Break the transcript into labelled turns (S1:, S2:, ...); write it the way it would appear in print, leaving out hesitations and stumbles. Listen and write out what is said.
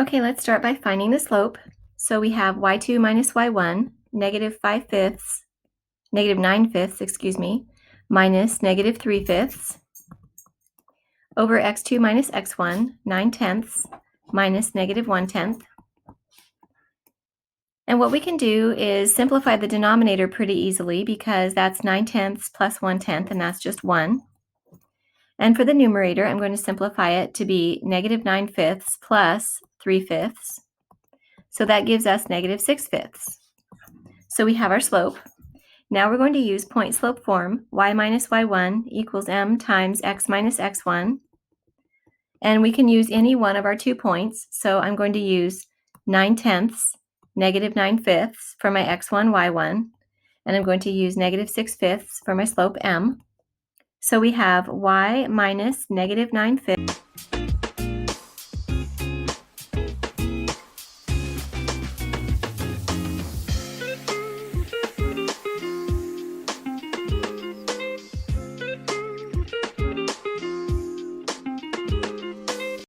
S1: Okay, let's start by finding the slope. So we have y2 minus y1, negative 5/5, negative 9/5, excuse me, minus negative 3/5, over x2 minus x1, 9/10, minus negative 1/10. And what we can do is simplify the denominator pretty easily because that's 9/10 plus 1/10, and that's just 1. And for the numerator, I'm going to simplify it to be negative 9/5 plus 3/5. So that gives us negative 6/5. So we have our slope. Now we're going to use point slope form. Y minus y1 equals m times x minus x1. And we can use any one of our 2 points. So I'm going to use 9/10, negative 9/5 for my x1, y1. And I'm going to use negative 6/5 for my slope m. So we have y minus negative 9/5